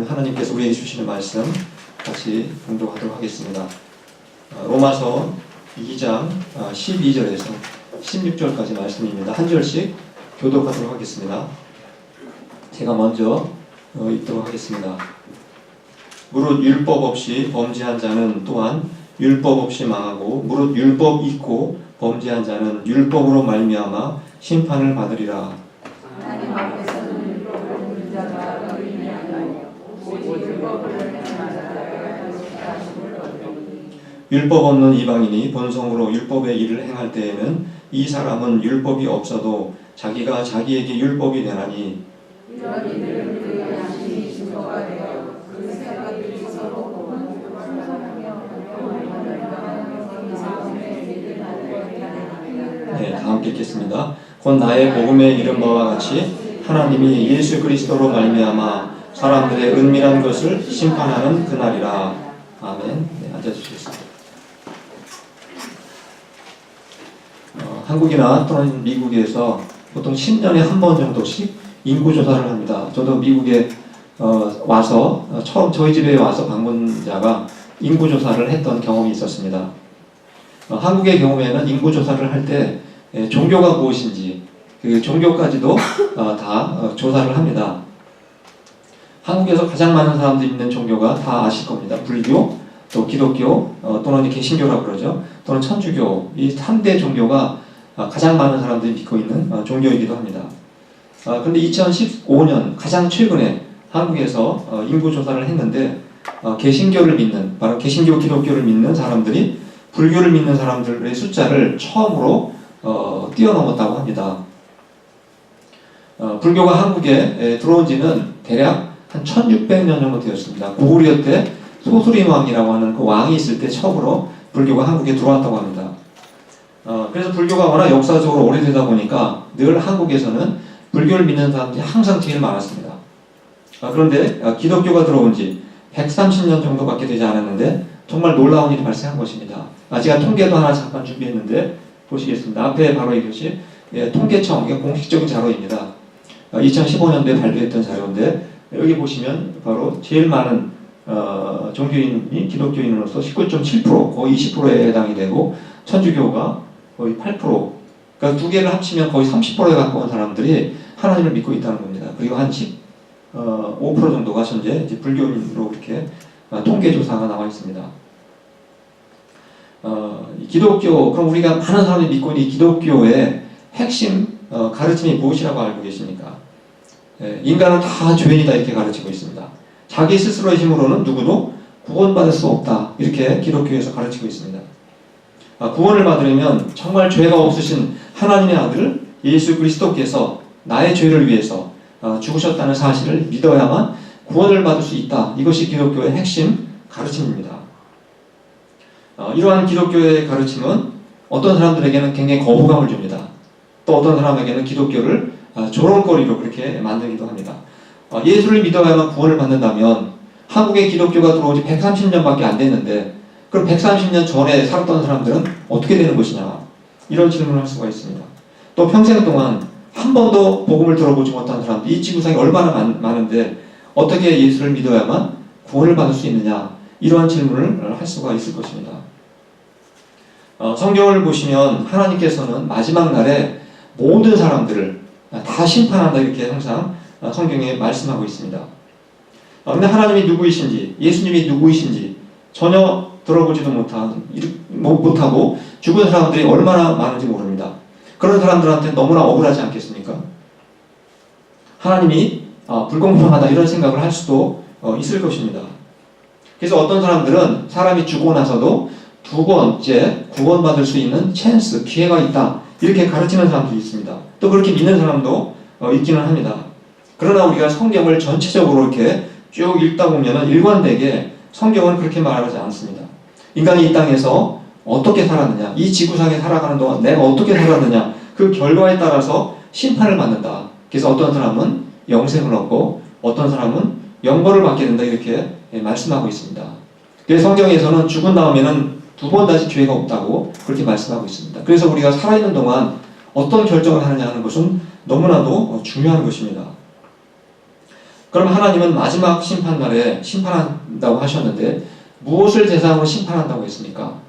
하나님께서 우리에게 주시는 말씀 같이 공독하도록 하겠습니다. 로마서 2장 12절에서 16절까지 말씀입니다. 한 절씩 교독하도록 하겠습니다. 제가 먼저 읽도록 하겠습니다. 무릇 율법 없이 범죄한 자는 또한 율법 없이 망하고 무릇 율법 있고 범죄한 자는 율법으로 말미암아 심판을 받으리라. 하나님 앞에서는 율법을 본 자가 의인이 아니요 오직 율법을 행하는 자가 하심을 얻으리니. 율법 없는 이방인이 본성으로 율법의 일을 행할 때에는 이 사람은 율법이 없어도 자기가 자기에게 율법이 되나니 이런 이들은 그 양심이 증거가 되어 그 생각들이 서로 보면 충성하며 네, 다 함께 읽겠습니다. 곧 나의 복음에 이른 바와 같이 하나님이 예수 그리스도로 말미암아 사람들의 은밀한 것을 심판하는 그날이라. 아멘. 네, 앉아주시겠습니다. 한국이나 또는 미국에서 보통 10년에 한 번 정도씩 인구조사를 합니다. 저도 미국에 와서 처음 저희 집에 와서 방문자가 인구조사를 했던 경험이 있었습니다. 한국의 경우에는 인구조사를 할 때 종교가 무엇인지 그 종교까지도 다 조사를 합니다. 한국에서 가장 많은 사람들이 있는 종교가 다 아실 겁니다. 불교, 또 기독교, 또는 개신교라고 그러죠. 또는 천주교, 이 3대 종교가 가장 많은 사람들이 믿고 있는 종교이기도 합니다. 그런데 2015년 가장 최근에 한국에서 인구조사를 했는데 개신교를 믿는, 바로 개신교 기독교를 믿는 사람들이 불교를 믿는 사람들의 숫자를 처음으로 뛰어넘었다고 합니다. 불교가 한국에 들어온 지는 대략 한 1600년 정도 되었습니다. 고구려 때 소수림 왕이라고 하는 그 왕이 있을 때 처음으로 불교가 한국에 들어왔다고 합니다. 그래서 불교가 워낙 역사적으로 오래되다 보니까 늘 한국에서는 불교를 믿는 사람들이 항상 제일 많았습니다. 그런데 기독교가 들어온 지 130년 정도밖에 되지 않았는데 정말 놀라운 일이 발생한 것입니다. 제가 통계도 하나 잠깐 준비했는데 보시겠습니다. 앞에 바로 이것이 통계청, 공식적인 자료입니다. 2015년도에 발표했던 자료인데 여기 보시면 바로 제일 많은 종교인이 기독교인으로서 19.7%, 거의 20%에 해당이 되고 천주교가 거의 8%, 그러니까 두 개를 합치면 거의 30%에 가까운 사람들이 하나님을 믿고 있다는 겁니다. 그리고 한 5% 정도가 현재 이제 불교인으로 이렇게 통계조사가 나와 있습니다. 기독교, 그럼 우리가 많은 사람들이 믿고 있는 이 기독교의 핵심 가르침이 무엇이라고 알고 계십니까? 인간은 다 죄인이다 이렇게 가르치고 있습니다. 자기 스스로의 힘으로는 누구도 구원받을 수 없다 이렇게 기독교에서 가르치고 있습니다. 구원을 받으려면 정말 죄가 없으신 하나님의 아들 예수 그리스도께서 나의 죄를 위해서 죽으셨다는 사실을 믿어야만 구원을 받을 수 있다. 이것이 기독교의 핵심 가르침입니다. 이러한 기독교의 가르침은 어떤 사람들에게는 굉장히 거부감을 줍니다. 또 어떤 사람에게는 기독교를 조롱거리로 그렇게 만들기도 합니다. 예수를 믿어야만 구원을 받는다면 한국에 기독교가 들어온 지 130년밖에 안 됐는데 그럼 130년 전에 살았던 사람들은 어떻게 되는 것이냐 이런 질문을 할 수가 있습니다. 또 평생 동안 한 번도 복음을 들어보지 못한 사람들 이 지구상에 얼마나 많은데 어떻게 예수를 믿어야만 구원을 받을 수 있느냐 이러한 질문을 할 수가 있을 것입니다. 성경을 보시면 하나님께서는 마지막 날에 모든 사람들을 다 심판한다 이렇게 항상 성경에 말씀하고 있습니다. 그런데 하나님이 누구이신지 예수님이 누구이신지 전혀 들어보지도 못하고 죽은 사람들이 얼마나 많은지 모릅니다. 그런 사람들한테 너무나 억울하지 않겠습니까? 하나님이 불공평하다 이런 생각을 할 수도 있을 것입니다. 그래서 어떤 사람들은 사람이 죽고 나서도 두 번째 구원받을 수 있는 찬스, 기회가 있다 이렇게 가르치는 사람들이 있습니다. 또 그렇게 믿는 사람도 있기는 합니다. 그러나 우리가 성경을 전체적으로 이렇게 쭉 읽다 보면 일관되게 성경은 그렇게 말하지 않습니다. 인간이 이 땅에서 어떻게 살았느냐, 이 지구상에 살아가는 동안 내가 어떻게 살았느냐 그 결과에 따라서 심판을 받는다. 그래서 어떤 사람은 영생을 얻고 어떤 사람은 영벌을 받게 된다 이렇게 말씀하고 있습니다. 그래서 성경에서는 죽은 다음에는 두 번 다시 기회가 없다고 그렇게 말씀하고 있습니다. 그래서 우리가 살아있는 동안 어떤 결정을 하느냐 하는 것은 너무나도 중요한 것입니다. 그럼 하나님은 마지막 심판날에 심판한다고 하셨는데 무엇을 대상으로 심판한다고 했습니까?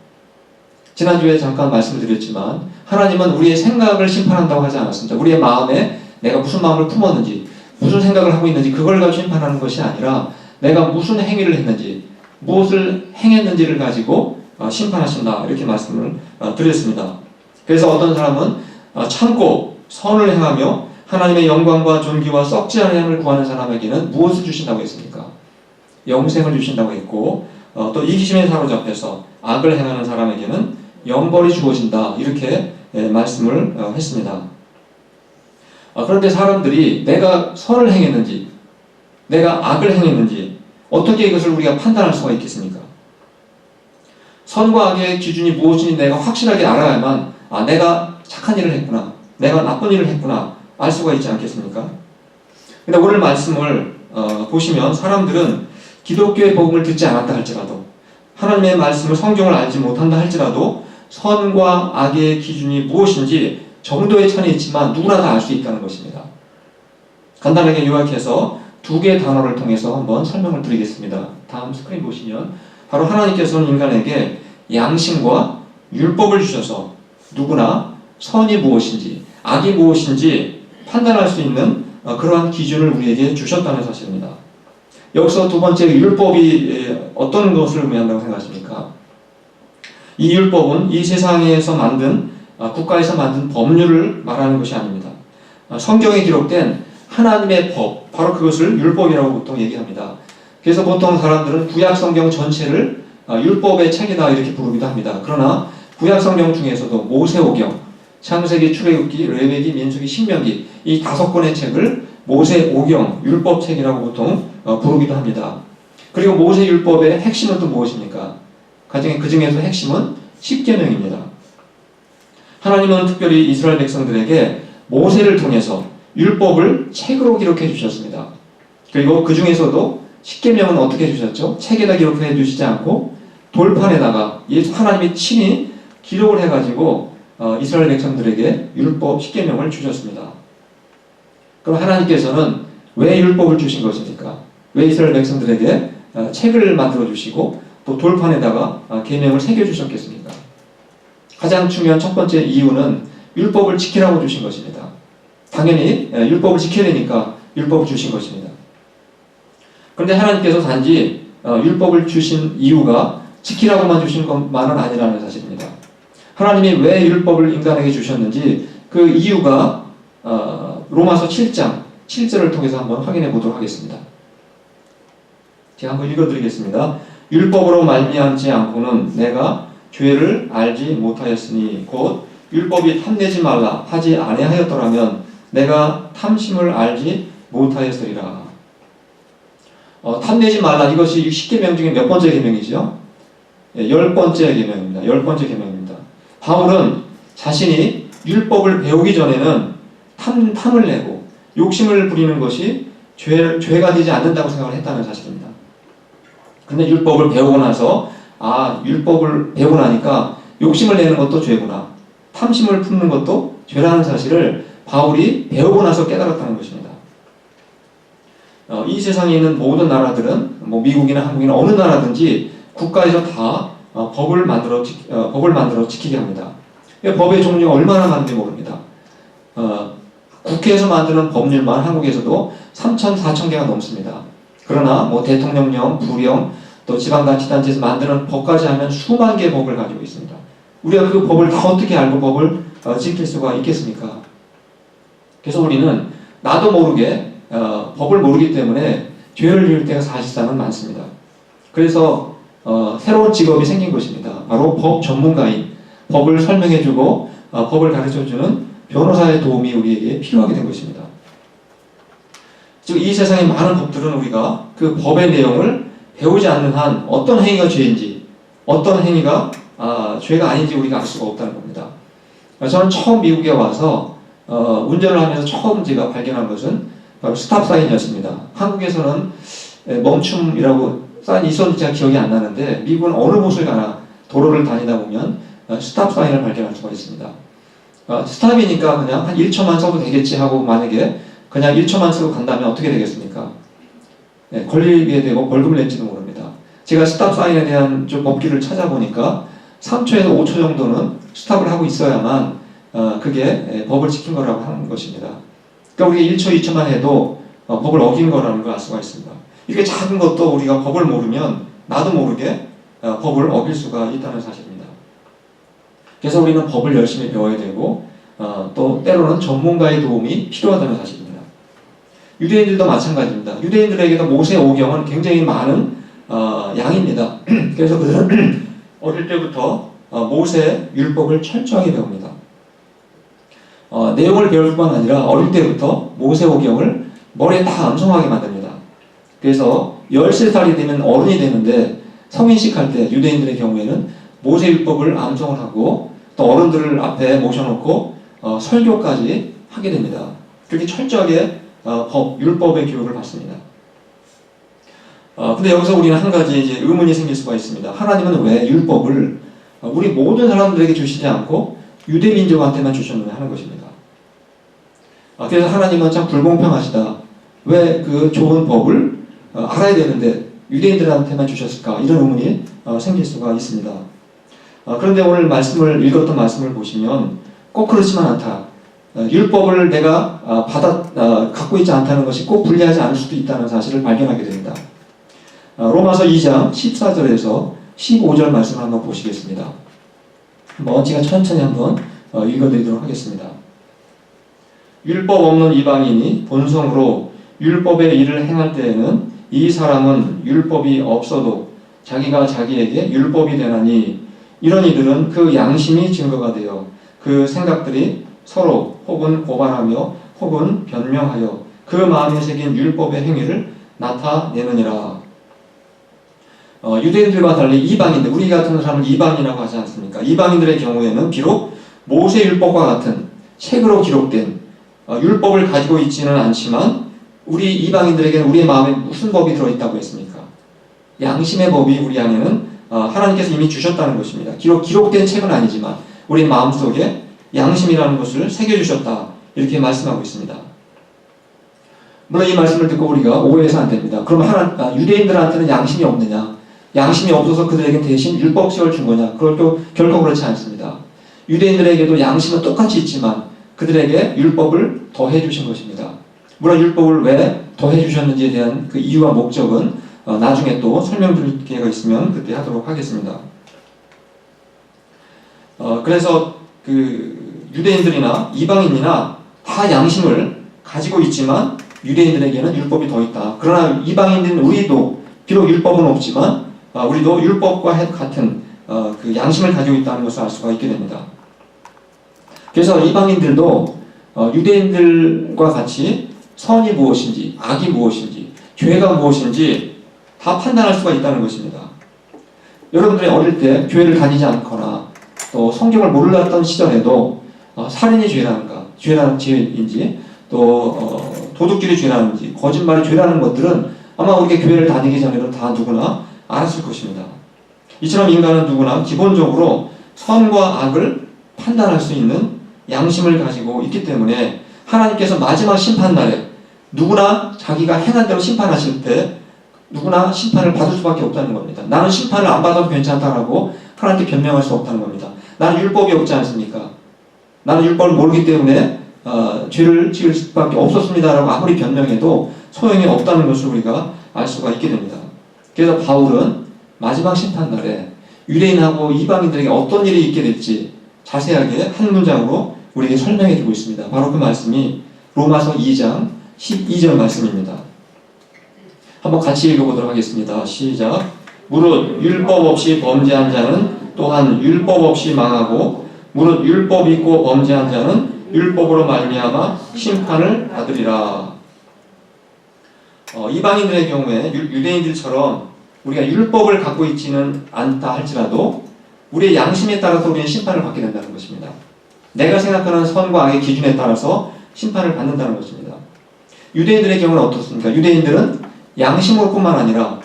지난주에 잠깐 말씀을 드렸지만 하나님은 우리의 생각을 심판한다고 하지 않았습니다. 우리의 마음에 내가 무슨 마음을 품었는지, 무슨 생각을 하고 있는지 그걸 가지고 심판하는 것이 아니라 내가 무슨 행위를 했는지, 무엇을 행했는지를 가지고 심판하신다, 이렇게 말씀을 드렸습니다. 그래서 어떤 사람은 참고 선을 행하며 하나님의 영광과 존귀와 썩지 않은 향을 구하는 사람에게는 무엇을 주신다고 했습니까? 영생을 주신다고 했고, 또 이기심에 사로잡혀서 악을 행하는 사람에게는 영벌이 주어진다, 이렇게 말씀을 했습니다. 그런데 사람들이 내가 선을 행했는지 내가 악을 행했는지 어떻게 이것을 우리가 판단할 수가 있겠습니까? 선과 악의 기준이 무엇인지 내가 확실하게 알아야만 내가 착한 일을 했구나, 내가 나쁜 일을 했구나 알 수가 있지 않겠습니까? 근데 오늘 말씀을 보시면 사람들은 기독교의 복음을 듣지 않았다 할지라도, 하나님의 말씀을, 성경을 알지 못한다 할지라도 선과 악의 기준이 무엇인지 정도의 차이는 있지만 누구나 다 알 수 있다는 것입니다. 간단하게 요약해서 두 개의 단어를 통해서 한번 설명을 드리겠습니다. 다음 스크린 보시면 바로 하나님께서는 인간에게 양심과 율법을 주셔서 누구나 선이 무엇인지 악이 무엇인지 판단할 수 있는 그러한 기준을 우리에게 주셨다는 사실입니다. 여기서 두 번째, 율법이 어떤 것을 의미한다고 생각하십니까? 이 율법은 이 세상에서 만든, 국가에서 만든 법률을 말하는 것이 아닙니다. 성경에 기록된 하나님의 법, 바로 그것을 율법이라고 보통 얘기합니다. 그래서 보통 사람들은 구약 성경 전체를 율법의 책이다 이렇게 부르기도 합니다. 그러나 구약 성경 중에서도 모세오경, 창세기, 출애굽기, 레위기, 민수기, 신명기 이 5권의 책을 모세오경, 율법책이라고 보통 부르기도 합니다. 그리고 모세율법의 핵심은 또 무엇입니까? 그 중에서 핵심은 십계명입니다. 하나님은 특별히 이스라엘 백성들에게 모세를 통해서 율법을 책으로 기록해 주셨습니다. 그리고 그 중에서도 십계명은 어떻게 주셨죠? 책에다 기록해 주시지 않고 돌판에다가 하나님이 친히 기록을 해가지고 이스라엘 백성들에게 율법 십계명을 주셨습니다. 그럼 하나님께서는 왜 율법을 주신 것입니까? 왜 이스라엘 백성들에게 책을 만들어 주시고 또 돌판에다가 계명을 새겨 주셨겠습니까? 가장 중요한 첫 번째 이유는 율법을 지키라고 주신 것입니다. 당연히 율법을 지켜야 되니까 율법을 주신 것입니다. 그런데 하나님께서 단지 율법을 주신 이유가 지키라고만 주신 것만은 아니라는 사실입니다. 하나님이 왜 율법을 인간에게 주셨는지 그 이유가 로마서 7장 7절을 통해서 한번 확인해 보도록 하겠습니다. 제가 한번 읽어드리겠습니다. 율법으로 말미암지 않고는 내가 죄를 알지 못하였으니 곧 율법이 탐내지 말라 하지 아니하였더라면 내가 탐심을 알지 못하였으리라. 탐내지 말라, 이것이 10계명 중에 몇 번째 계명이죠? 10번째 계명입니다. 10번째 계명입니다. 바울은 자신이 율법을 배우기 전에는 탐을 내고 욕심을 부리는 것이 죄가 되지 않는다고 생각을 했다는 사실입니다. 근데 율법을 배우고 나서 율법을 배우고 나니까 욕심을 내는 것도 죄구나, 탐심을 품는 것도 죄라는 사실을 바울이 배우고 나서 깨달았다는 것입니다. 이 세상에 있는 모든 나라들은 미국이나 한국이나 어느 나라든지 국가에서 다 법을 만들어 지키게 합니다. 법의 종류가 얼마나 많은지 모릅니다. 국회에서 만드는 법률만 한국에서도 3,000, 4,000개가 넘습니다. 그러나 대통령령, 부령, 또 지방자치단체에서 만드는 법까지 하면 수만 개의 법을 가지고 있습니다. 우리가 그 법을 다 어떻게 알고 법을 지킬 수가 있겠습니까? 그래서 우리는 나도 모르게 법을 모르기 때문에 죄를 지을 때가 사실상은 많습니다. 그래서 새로운 직업이 생긴 것입니다. 바로 법 전문가인, 법을 설명해주고 법을 가르쳐주는 변호사의 도움이 우리에게 필요하게 된 것입니다. 즉 이 세상의 많은 법들은 우리가 그 법의 내용을 배우지 않는 한 어떤 행위가 죄인지, 어떤 행위가 죄가 아닌지 우리가 알 수가 없다는 겁니다. 저는 처음 미국에 와서 운전을 하면서 처음 제가 발견한 것은 바로 스탑 사인이었습니다. 한국에서는 멈춤이라고 사인이 있었는지 제가 기억이 안 나는데 미국은 어느 곳을 가나 도로를 다니다 보면 스탑 사인을 발견할 수가 있습니다. 스탑이니까 그냥 한 1초만 써도 되겠지 하고 만약에 그냥 1초만 쓰고 간다면 어떻게 되겠습니까? 걸리게 되고 벌금을 낼지도 모릅니다. 제가 스탑 사인에 대한 좀 법규를 찾아보니까 3초에서 5초 정도는 스탑을 하고 있어야만 그게 법을 지킨 거라고 하는 것입니다. 그러니까 우리가 1초, 2초만 해도 법을 어긴 거라는 걸 알 수가 있습니다. 이렇게 작은 것도 우리가 법을 모르면 나도 모르게 법을 어길 수가 있다는 사실입니다. 그래서 우리는 법을 열심히 배워야 되고 또 때로는 전문가의 도움이 필요하다는 사실입니다. 유대인들도 마찬가지입니다. 유대인들에게도 모세 오경은 굉장히 많은 양입니다. 그래서 그들은 어릴 때부터 모세 율법을 철저하게 배웁니다. 내용을 배울 뿐만 아니라 어릴 때부터 모세 오경을 머리에 다 암송하게 만듭니다. 그래서 13살이 되면 어른이 되는데 성인식 할 때 유대인들의 경우에는 모세 율법을 암송을 하고 또 어른들을 앞에 모셔놓고 설교까지 하게 됩니다. 그렇게 철저하게 율법의 교육을 받습니다. 근데 여기서 우리는 한 가지 이제 의문이 생길 수가 있습니다. 하나님은 왜 율법을 우리 모든 사람들에게 주시지 않고 유대 민족한테만 주셨느냐 하는 것입니다. 그래서 하나님은 참 불공평하시다. 왜 그 좋은 법을 알아야 되는데 유대인들한테만 주셨을까? 이런 의문이 생길 수가 있습니다. 그런데 오늘 읽었던 말씀을 보시면 꼭 그렇지만 않다. 율법을 내가 갖고 있지 않다는 것이 꼭 불리하지 않을 수도 있다는 사실을 발견하게 됩니다. 로마서 2장 14절에서 15절 말씀을 한번 보시겠습니다. 제가 천천히 한번 읽어드리도록 하겠습니다. 율법 없는 이방인이 본성으로 율법의 일을 행할 때에는 이 사람은 율법이 없어도 자기가 자기에게 율법이 되나니 이런 이들은 그 양심이 증거가 되어 그 생각들이 서로 혹은 고발하며 혹은 변명하여 그 마음에 새긴 율법의 행위를 나타내느니라. 유대인들과 달리 이방인들, 우리 같은 사람은 이방인이라고 하지 않습니까? 이방인들의 경우에는 비록 모세 율법과 같은 책으로 기록된 율법을 가지고 있지는 않지만 우리 이방인들에게는 우리의 마음에 무슨 법이 들어있다고 했습니까? 양심의 법이 우리 안에는 하나님께서 이미 주셨다는 것입니다. 기록된 책은 아니지만 우리 마음속에 양심이라는 것을 새겨주셨다. 이렇게 말씀하고 있습니다. 물론 이 말씀을 듣고 우리가 오해해서 안 됩니다. 그럼 유대인들한테는 양심이 없느냐? 양심이 없어서 그들에게 대신 율법식을 준 거냐? 결코 그렇지 않습니다. 유대인들에게도 양심은 똑같이 있지만 그들에게 율법을 더해 주신 것입니다. 물론 율법을 왜 더해 주셨는지에 대한 그 이유와 목적은 나중에 또 설명드릴 기회가 있으면 그때 하도록 하겠습니다. 그래서 그 유대인들이나 이방인이나 다 양심을 가지고 있지만 유대인들에게는 율법이 더 있다. 그러나 이방인인 우리도 비록 율법은 없지만 우리도 율법과 같은 그 양심을 가지고 있다는 것을 알 수가 있게 됩니다. 그래서 이방인들도 유대인들과 같이 선이 무엇인지, 악이 무엇인지, 죄가 무엇인지 다 판단할 수가 있다는 것입니다. 여러분들이 어릴 때 교회를 다니지 않거나 또 성경을 몰랐던 시절에도 살인이 죄인지 또 도둑질이 죄라는지 거짓말이 죄라는 것들은 아마 우리가 교회를 다니기 전에는 다 누구나 알았을 것입니다. 이처럼 인간은 누구나 기본적으로 선과 악을 판단할 수 있는 양심을 가지고 있기 때문에 하나님께서 마지막 심판날에 누구나 자기가 행한 대로 심판하실 때 누구나 심판을 받을 수밖에 없다는 겁니다. 나는 심판을 안 받아도 괜찮다라고 하나님께 변명할 수 없다는 겁니다. 나는 율법이 없지 않습니까? 나는 율법을 모르기 때문에 죄를 지을 수밖에 없었습니다라고 아무리 변명해도 소용이 없다는 것을 우리가 알 수가 있게 됩니다. 그래서 바울은 마지막 심판날에 유대인하고 이방인들에게 어떤 일이 있게 될지 자세하게 한 문장으로 우리에게 설명해 주고 있습니다. 바로 그 말씀이 로마서 2장 12절 말씀입니다. 한번 같이 읽어보도록 하겠습니다. 시작. 무릇 율법 없이 범죄한 자는 또한 율법 없이 망하고 무릇 율법 있고 범죄한 자는 율법으로 말미암아 심판을 받으리라. 이방인들의 경우에 유대인들처럼 우리가 율법을 갖고 있지는 않다 할지라도 우리의 양심에 따라서 우리는 심판을 받게 된다는 것입니다. 내가 생각하는 선과 악의 기준에 따라서 심판을 받는다는 것입니다. 유대인들의 경우는 어떻습니까? 유대인들은 양심으로 뿐만 아니라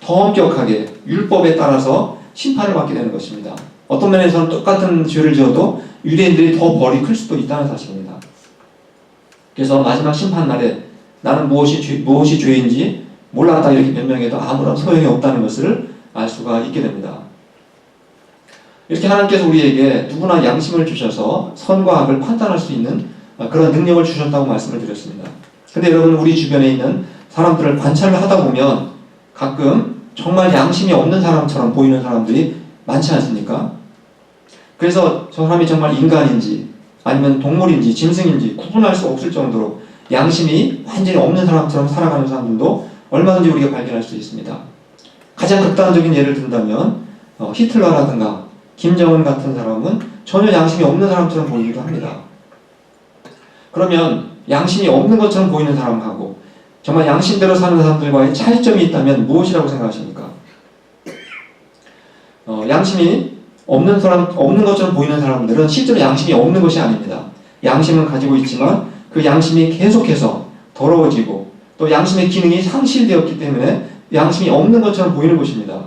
더 엄격하게 율법에 따라서 심판을 받게 되는 것입니다. 어떤 면에서는 똑같은 죄를 지어도 유대인들이 더 벌이 클 수도 있다는 사실입니다. 그래서 마지막 심판날에 나는 무엇이 죄인지 몰랐다 이렇게 변명해도 아무런 소용이 없다는 것을 알 수가 있게 됩니다. 이렇게 하나님께서 우리에게 누구나 양심을 주셔서 선과 악을 판단할 수 있는 그런 능력을 주셨다고 말씀을 드렸습니다. 근데 여러분, 우리 주변에 있는 사람들을 관찰을 하다 보면 가끔 정말 양심이 없는 사람처럼 보이는 사람들이 많지 않습니까? 그래서 저 사람이 정말 인간인지 아니면 동물인지 짐승인지 구분할 수 없을 정도로 양심이 완전히 없는 사람처럼 살아가는 사람들도 얼마든지 우리가 발견할 수 있습니다. 가장 극단적인 예를 든다면 히틀러라든가 김정은 같은 사람은 전혀 양심이 없는 사람처럼 보이기도 합니다. 그러면 양심이 없는 것처럼 보이는 사람하고 정말 양심대로 사는 사람들과의 차이점이 있다면 무엇이라고 생각하십니까? 양심이 없는 것처럼 보이는 사람들은 실제로 양심이 없는 것이 아닙니다. 양심은 가지고 있지만 그 양심이 계속해서 더러워지고 또 양심의 기능이 상실되었기 때문에 양심이 없는 것처럼 보이는 것입니다.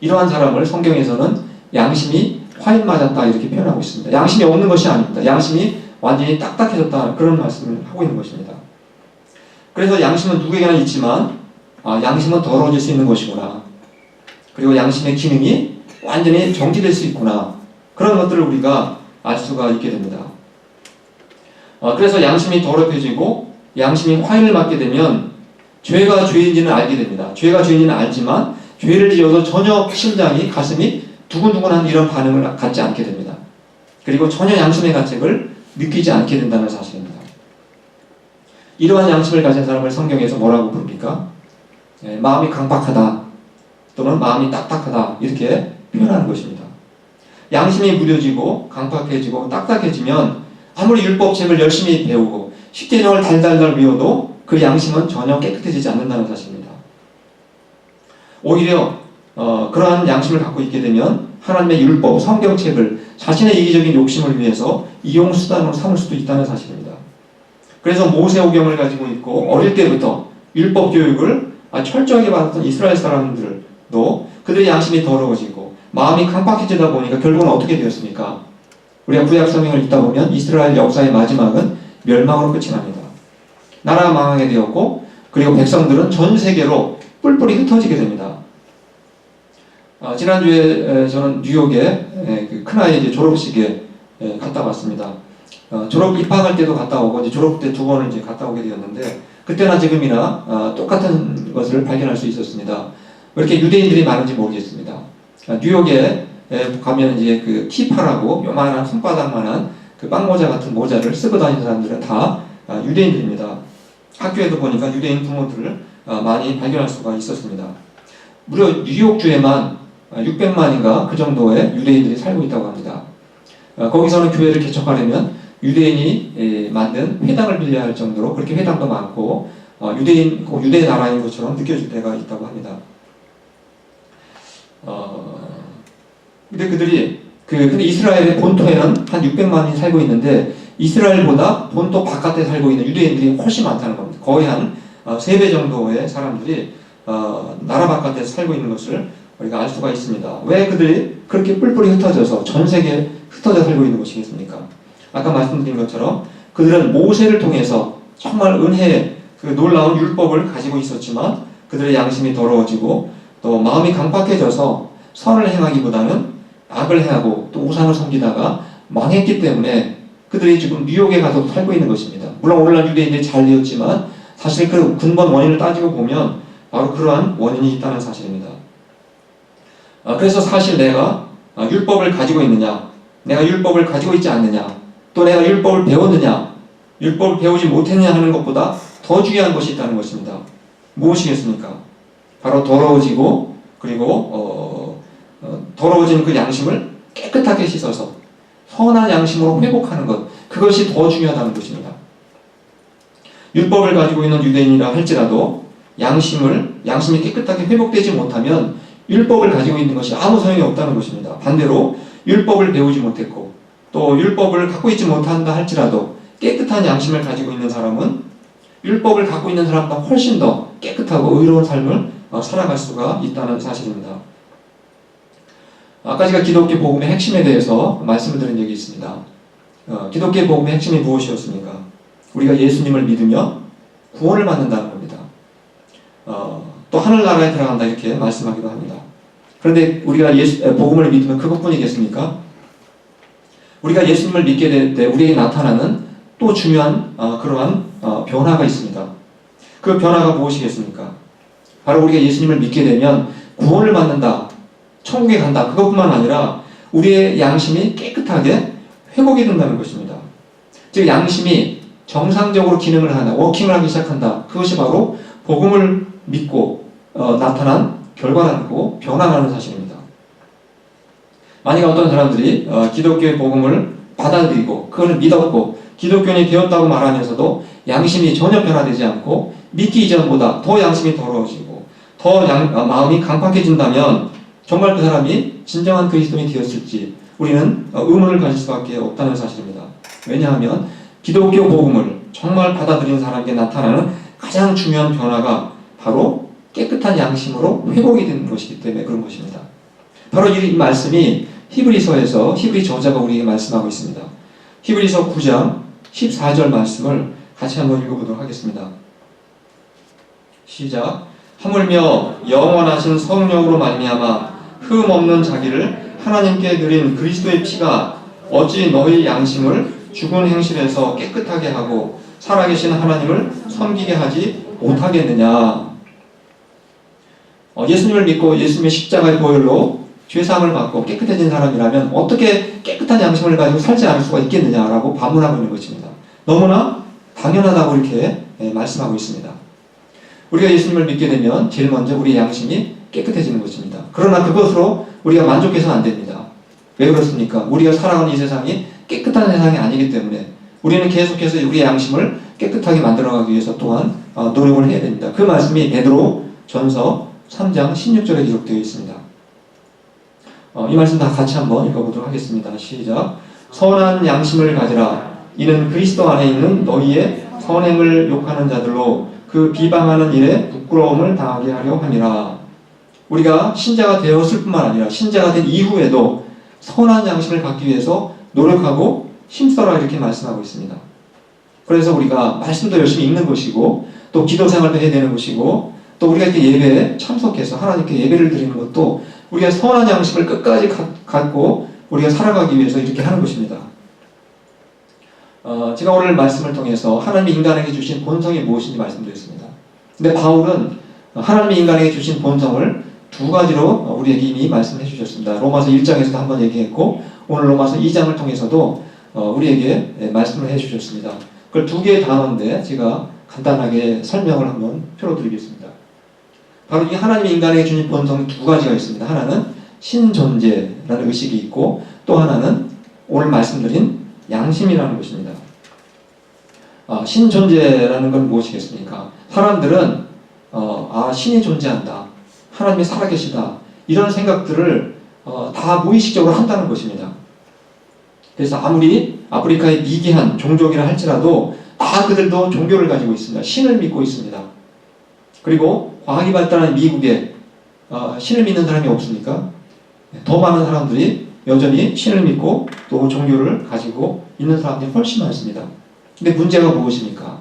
이러한 사람을 성경에서는 양심이 화인 맞았다 이렇게 표현하고 있습니다. 양심이 없는 것이 아닙니다. 양심이 완전히 딱딱해졌다 그런 말씀을 하고 있는 것입니다. 그래서 양심은 누구에게나 있지만 양심은 더러워질 수 있는 것이구나. 그리고 양심의 기능이 완전히 정지될 수 있구나. 그런 것들을 우리가 알 수가 있게 됩니다. 그래서 양심이 더럽혀지고 양심이 화인을 맞게 되면 죄가 죄인지는 알게 됩니다. 죄가 죄인지는 알지만 죄를 지어도 전혀 심장이, 가슴이 두근두근한 이런 반응을 갖지 않게 됩니다. 그리고 전혀 양심의 가책을 느끼지 않게 된다는 사실입니다. 이러한 양심을 가진 사람을 성경에서 뭐라고 부릅니까? 마음이 강박하다 또는 마음이 딱딱하다 이렇게 표현하는 것입니다. 양심이 무뎌지고 강박해지고 딱딱해지면 아무리 율법책을 열심히 배우고 십계명을 달달달 외워도 그 양심은 전혀 깨끗해지지 않는다는 사실입니다. 오히려 그러한 양심을 갖고 있게 되면 하나님의 율법, 성경책을 자신의 이기적인 욕심을 위해서 이용수단으로 삼을 수도 있다는 사실입니다. 그래서 모세오경을 가지고 있고 어릴 때부터 율법 교육을 철저하게 받았던 이스라엘 사람들도 그들의 양심이 더러워지고 마음이 강박해지다 보니까 결국은 어떻게 되었습니까? 우리가 구약 성경을 읽다 보면 이스라엘 역사의 마지막은 멸망으로 끝이 납니다. 나라가 망하게 되었고 그리고 백성들은 전 세계로 뿔뿔이 흩어지게 됩니다. 지난주에 저는 뉴욕에 그 큰아이 이제 졸업식에 갔다 왔습니다. 졸업 입학할 때도 갔다 오고 이제 졸업 때 2번을 이제 갔다 오게 되었는데 그때나 지금이나 똑같은 것을 발견할 수 있었습니다. 왜 이렇게 유대인들이 많은지 모르겠습니다. 뉴욕에 가면 이제 그 키파라고 요만한 손바닥만한 그 빵모자 같은 모자를 쓰고 다니는 사람들은 다 유대인들입니다. 학교에도 보니까 유대인 부모들을 많이 발견할 수가 있었습니다. 무려 뉴욕주에만 600만인가 그 정도의 유대인들이 살고 있다고 합니다. 거기서는 교회를 개척하려면 유대인이 만든 회당을 빌려야 할 정도로 그렇게 회당도 많고 유대 나라인 것처럼 느껴질 때가 있다고 합니다. 근데 그들이 근데 이스라엘의 본토에는 한 600만이 살고 있는데 이스라엘보다 본토 바깥에 살고 있는 유대인들이 훨씬 많다는 겁니다. 거의 한 3배 정도의 사람들이 나라 바깥에 살고 있는 것을 우리가 알 수가 있습니다. 왜 그들이 그렇게 뿔뿔이 흩어져서 전 세계에 흩어져 살고 있는 것이겠습니까? 아까 말씀드린 것처럼 그들은 모세를 통해서 정말 은혜의 그 놀라운 율법을 가지고 있었지만 그들의 양심이 더러워지고 또 마음이 강박해져서 선을 행하기보다는 악을 행하고 또 우상을 섬기다가 망했기 때문에 그들이 지금 뉴욕에 가서 살고 있는 것입니다. 물론 오늘날 유대인들이 잘 되었지만 사실 그 근본 원인을 따지고 보면 바로 그러한 원인이 있다는 사실입니다. 그래서 사실 내가 율법을 가지고 있느냐, 내가 율법을 가지고 있지 않느냐, 또 내가 율법을 배웠느냐, 율법을 배우지 못했느냐 하는 것보다 더 중요한 것이 있다는 것입니다. 무엇이겠습니까? 바로 더러워지고 그리고 더러워진 그 양심을 깨끗하게 씻어서 선한 양심으로 회복하는 것, 그것이 더 중요하다는 것입니다. 율법을 가지고 있는 유대인이라 할지라도 양심이 깨끗하게 회복되지 못하면 율법을 가지고 있는 것이 아무 소용이 없다는 것입니다. 반대로 율법을 배우지 못했고 또 율법을 갖고 있지 못한다 할지라도 깨끗한 양심을 가지고 있는 사람은 율법을 갖고 있는 사람보다 훨씬 더 깨끗하고 의로운 삶을 살아갈 수가 있다는 사실입니다. 아까 제가 기독교 복음의 핵심에 대해서 말씀을 드린 적이 있습니다. 기독교 복음의 핵심이 무엇이었습니까? 우리가 예수님을 믿으며 구원을 받는다는 겁니다. 또 하늘나라에 들어간다 이렇게 말씀하기도 합니다. 그런데 우리가 복음을 믿으면 그것뿐이겠습니까? 우리가 예수님을 믿게 될 때 우리에게 나타나는 또 중요한 그러한 변화가 있습니다. 그 변화가 무엇이겠습니까? 바로 우리가 예수님을 믿게 되면 구원을 받는다, 천국에 간다, 그것뿐만 아니라 우리의 양심이 깨끗하게 회복이 된다는 것입니다. 즉 양심이 정상적으로 기능을 한다, 워킹을 하기 시작한다. 그것이 바로 복음을 믿고 나타난 결과라는 거고 변화라는 사실입니다. 만약 어떤 사람들이 기독교의 복음을 받아들이고 그걸 믿었고 기독교인이 되었다고 말하면서도 양심이 전혀 변화되지 않고 믿기 이전보다 더 양심이 더러워지고 더 마음이 강팍해진다면 정말 그 사람이 진정한 그리스도인이 되었을지 우리는 의문을 가질 수밖에 없다는 사실입니다. 왜냐하면 기독교 복음을 정말 받아들이는 사람에게 나타나는 가장 중요한 변화가 바로 깨끗한 양심으로 회복이 되는 것이기 때문에 그런 것입니다. 바로 이 말씀이 히브리서에서 히브리 저자가 우리에게 말씀하고 있습니다. 히브리서 9장 14절 말씀을 같이 한번 읽어보도록 하겠습니다. 시작. 하물며 영원하신 성령으로 말미암아 흠 없는 자기를 하나님께 드린 그리스도의 피가 어찌 너희 양심을 죽은 행실에서 깨끗하게 하고 살아계신 하나님을 섬기게 하지 못하겠느냐. 예수님을 믿고 예수님의 십자가의 보혈로 죄사함을 받고 깨끗해진 사람이라면 어떻게 깨끗한 양심을 가지고 살지 않을 수가 있겠느냐라고 반문하고 있는 것입니다. 너무나 당연하다고 이렇게 말씀하고 있습니다. 우리가 예수님을 믿게 되면 제일 먼저 우리의 양심이 깨끗해지는 것입니다. 그러나 그것으로 우리가 만족해서는 안 됩니다. 왜 그렇습니까? 우리가 살아가는 이 세상이 깨끗한 세상이 아니기 때문에 우리는 계속해서 우리의 양심을 깨끗하게 만들어가기 위해서 또한 노력을 해야 됩니다. 그 말씀이 베드로 전서 3장 16절에 기록되어 있습니다. 이 말씀 다 같이 한번 읽어보도록 하겠습니다. 시작. 선한 양심을 가지라. 이는 그리스도 안에 있는 너희의 선행을 욕하는 자들로 그 비방하는 일에 부끄러움을 당하게 하려 함이라. 우리가 신자가 되었을 뿐만 아니라 신자가 된 이후에도 선한 양심을 갖기 위해서 노력하고 힘써라 이렇게 말씀하고 있습니다. 그래서 우리가 말씀도 열심히 읽는 것이고 또 기도 생활도 해야 되는 것이고 또 우리가 이렇게 예배에 참석해서 하나님께 예배를 드리는 것도 우리가 선한 양심을 끝까지 갖고 우리가 살아가기 위해서 이렇게 하는 것입니다. 제가 오늘 말씀을 통해서 하나님이 인간에게 주신 본성이 무엇인지 말씀드렸습니다. 근데 바울은 하나님이 인간에게 주신 본성을 두 가지로 우리에게 이미 말씀해 주셨습니다. 로마서 1장에서도 한번 얘기했고 오늘 로마서 2장을 통해서도 우리에게 말씀을 해 주셨습니다. 그걸 두 개의 단어인데 제가 간단하게 설명을 한번 풀어드리겠습니다. 바로 이 하나님이 인간에게 주신 본성이 두 가지가 있습니다. 하나는 신존재라는 의식이 있고 또 하나는 오늘 말씀드린 양심이라는 것입니다. 신존재라는 건 무엇이겠습니까? 사람들은 신이 존재한다. 하나님이 살아계시다. 이런 생각들을 다 무의식적으로 한다는 것입니다. 그래서 아무리 아프리카의 미개한 종족이라 할지라도 다 그들도 종교를 가지고 있습니다. 신을 믿고 있습니다. 그리고 과학이 발달한 미국에 신을 믿는 사람이 없습니까? 더 많은 사람들이 여전히 신을 믿고 또 종교를 가지고 있는 사람들이 훨씬 많습니다. 근데 문제가 무엇입니까?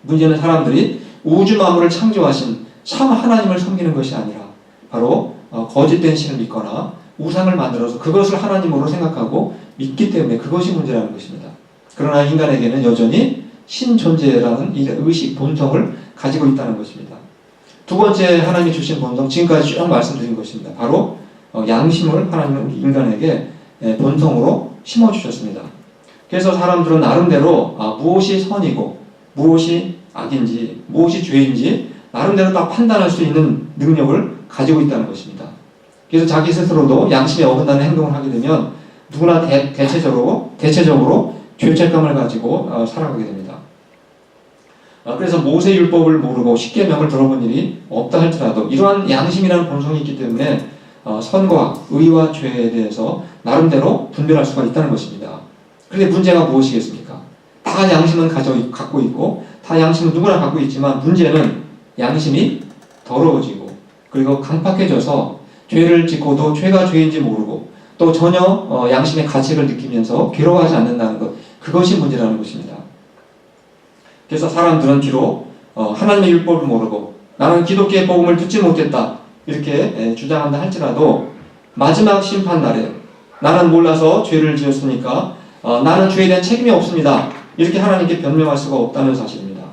문제는 사람들이 우주 만물을 창조하신 참 하나님을 섬기는 것이 아니라 바로 거짓된 신을 믿거나 우상을 만들어서 그것을 하나님으로 생각하고 믿기 때문에 그것이 문제라는 것입니다. 그러나 인간에게는 여전히 신존재라는 이 의식, 본성을 가지고 있다는 것입니다. 두 번째 하나님이 주신 본성, 지금까지 쭉 말씀드린 것입니다. 바로 양심을 하나님은 인간에게 본성으로 심어주셨습니다. 그래서 사람들은 나름대로 무엇이 선이고 무엇이 악인지 무엇이 죄인지 나름대로 딱 판단할 수 있는 능력을 가지고 있다는 것입니다. 그래서 자기 스스로도 양심에 어긋나는 행동을 하게 되면 누구나 대체적으로 죄책감을 가지고 살아가게 됩니다. 그래서 모세율법을 모르고 십계명을 들어본 일이 없다 할지라도 이러한 양심이라는 본성이 있기 때문에 선과 의와 죄에 대해서 나름대로 분별할 수가 있다는 것입니다. 그런데 문제가 무엇이겠습니까? 다 양심은 갖고 있고 다 양심은 누구나 갖고 있지만 문제는 양심이 더러워지고 그리고 강팍해져서 죄를 짓고도 죄가 죄인지 모르고 또 전혀 양심의 가책을 느끼면서 괴로워하지 않는다는 것, 그것이 문제라는 것입니다. 그래서 사람들은 비록 하나님의 율법을 모르고 나는 기독교의 복음을 듣지 못했다 이렇게 주장한다 할지라도 마지막 심판날에 나는 몰라서 죄를 지었으니까 나는 죄에 대한 책임이 없습니다 이렇게 하나님께 변명할 수가 없다는 사실입니다.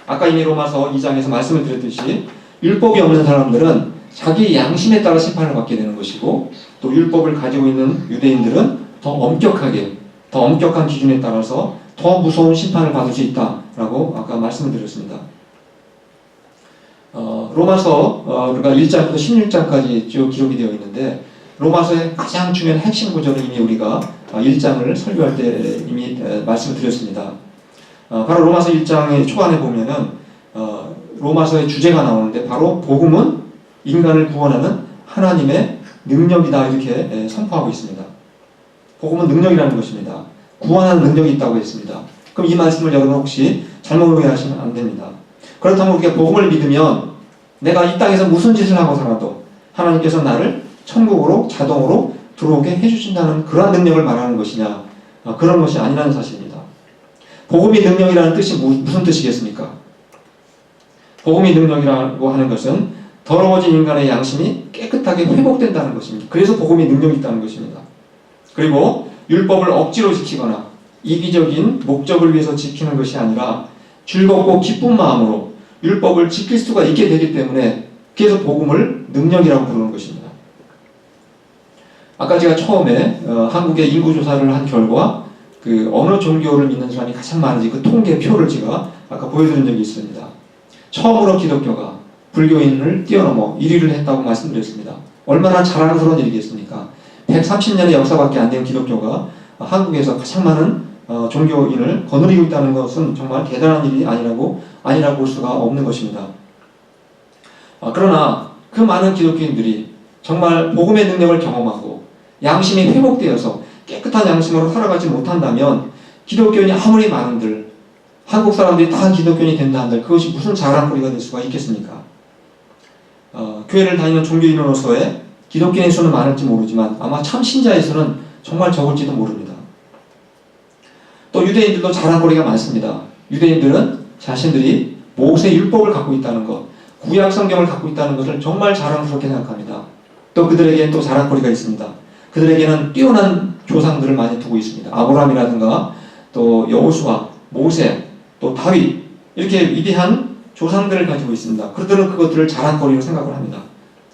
아까 이미 로마서 2장에서 말씀을 드렸듯이 율법이 없는 사람들은 자기 양심에 따라 심판을 받게 되는 것이고, 또 율법을 가지고 있는 유대인들은 더 엄격한 기준에 따라서 더 무서운 심판을 받을 수 있다라고 아까 말씀을 드렸습니다. 로마서 그러니까 1장부터 16장까지 쭉 기록이 되어 있는데, 로마서의 가장 중요한 핵심 구절은 이미 우리가 1장을 설교할 때 이미 말씀을 드렸습니다. 바로 로마서 1장의 초반에 보면은 로마서의 주제가 나오는데, 바로 복음은 인간을 구원하는 하나님의 능력이다 이렇게 선포하고 있습니다. 복음은 능력이라는 것입니다. 구원하는 능력이 있다고 했습니다. 그럼 이 말씀을 여러분 혹시 잘못 이해하시면 안 됩니다. 그렇다면 우리가 복음을 믿으면 내가 이 땅에서 무슨 짓을 하고 살아도 하나님께서 나를 천국으로 자동으로 들어오게 해주신다는 그러한 능력을 말하는 것이냐, 그런 것이 아니라는 사실입니다. 복음이 능력이라는 뜻이 무슨 뜻이겠습니까? 복음이 능력이라고 하는 것은 더러워진 인간의 양심이 깨끗하게 회복된다는 것입니다. 그래서 복음이 능력이 있다는 것입니다. 그리고 율법을 억지로 지키거나 이기적인 목적을 위해서 지키는 것이 아니라 즐겁고 기쁜 마음으로 율법을 지킬 수가 있게 되기 때문에, 그래서 복음을 능력이라고 부르는 것입니다. 아까 제가 처음에 한국의 인구조사를 한 결과 어느 종교를 믿는 사람이 가장 많은지 그 통계표를 제가 아까 보여드린 적이 있습니다. 처음으로 기독교가 불교인을 뛰어넘어 1위를 했다고 말씀드렸습니다. 얼마나 자랑스러운 일이겠습니까? 130년의 역사밖에 안 된 기독교가 한국에서 가장 많은 종교인을 거느리고 있다는 것은 정말 대단한 일이 아니라고 볼 수가 없는 것입니다. 그러나 그 많은 기독교인들이 정말 복음의 능력을 경험하고 양심이 회복되어서 깨끗한 양심으로 살아가지 못한다면, 기독교인이 아무리 많은들, 한국 사람들이 다 기독교인이 된다 한들 그것이 무슨 자랑거리가 될 수가 있겠습니까? 교회를 다니는 종교인으로서의 기독교인의 수는 많을지 모르지만 아마 참 신자의 수는 정말 적을지도 모릅니다. 또 유대인들도 자랑거리가 많습니다. 유대인들은 자신들이 모세 율법을 갖고 있다는 것, 구약 성경을 갖고 있다는 것을 정말 자랑스럽게 생각합니다. 또 그들에게는 또 자랑거리가 있습니다. 그들에게는 뛰어난 조상들을 많이 두고 있습니다. 아브라함이라든가 또 여호수아, 모세, 또 다윗, 이렇게 위대한 조상들을 가지고 있습니다. 그들은 그것들을 자랑거리로 생각을 합니다.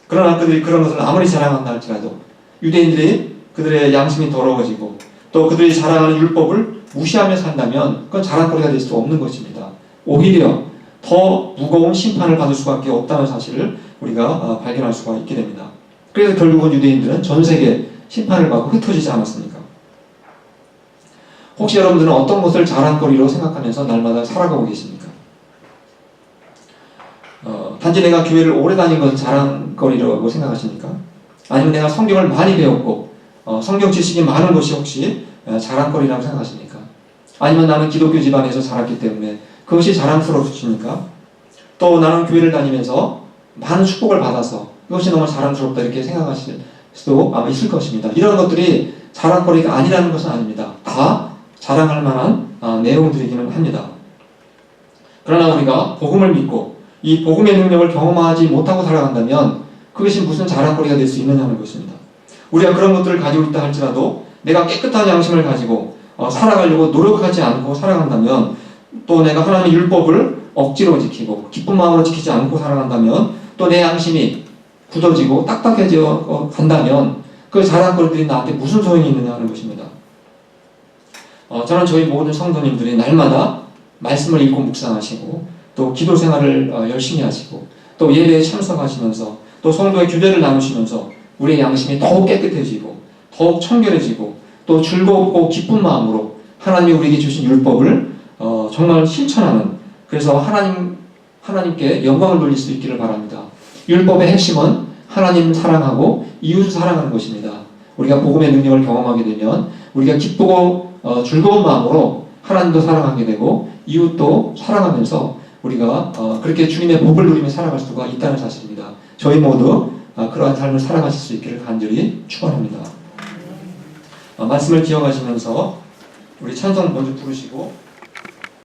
그러나 그들이 그런 것을 아무리 자랑한다 할지라도 유대인들이 그들의 양심이 더러워지고 또 그들이 자랑하는 율법을 무시하며 산다면 그건 자랑거리가 될 수 없는 것입니다. 오히려 더 무거운 심판을 받을 수밖에 없다는 사실을 우리가 발견할 수가 있게 됩니다. 그래서 결국은 유대인들은 전 세계 심판을 받고 흩어지지 않았습니까? 혹시 여러분들은 어떤 것을 자랑거리로 생각하면서 날마다 살아가고 계십니까? 단지 내가 교회를 오래 다닌 것은 자랑거리라고 생각하십니까? 아니면 내가 성경을 많이 배웠고 성경 지식이 많은 것이 혹시 자랑거리라고 생각하십니까? 아니면 나는 기독교 집안에서 자랐기 때문에 그것이 자랑스러우십니까? 또 나는 교회를 다니면서 많은 축복을 받아서 이것이 너무 자랑스럽다 이렇게 생각하실 수도 아마 있을 것입니다. 이런 것들이 자랑거리가 아니라는 것은 아닙니다. 다 자랑할 만한 내용들이기는 합니다. 그러나 우리가 복음을 믿고 이 복음의 능력을 경험하지 못하고 살아간다면 그것이 무슨 자랑거리가 될 수 있느냐는 것입니다. 우리가 그런 것들을 가지고 있다 할지라도 내가 깨끗한 양심을 가지고 살아가려고 노력하지 않고 살아간다면, 또 내가 하나님의 율법을 억지로 지키고 기쁜 마음으로 지키지 않고 살아간다면, 또 내 양심이 굳어지고 딱딱해져 간다면 그 자랑거리들이 나한테 무슨 소용이 있느냐 하는 것입니다. 저는 저희 모든 성도님들이 날마다 말씀을 읽고 묵상하시고 또 기도 생활을 열심히 하시고 또 예배에 참석하시면서 또 성도의 규례를 나누시면서 우리의 양심이 더욱 깨끗해지고 더욱 청결해지고 또 즐겁고 기쁜 마음으로 하나님이 우리에게 주신 율법을 정말 실천하는, 그래서 하나님께 영광을 돌릴 수 있기를 바랍니다. 율법의 핵심은 하나님 사랑하고 이웃을 사랑하는 것입니다. 우리가 복음의 능력을 경험하게 되면 우리가 기쁘고 즐거운 마음으로 하나님도 사랑하게 되고 이웃도 사랑하면서 우리가 그렇게 주님의 복을 누리며 살아갈 수가 있다는 사실입니다. 저희 모두 그러한 삶을 살아가실 수 있기를 간절히 축원합니다. 말씀을 기억하시면서 우리 찬송 먼저 부르시고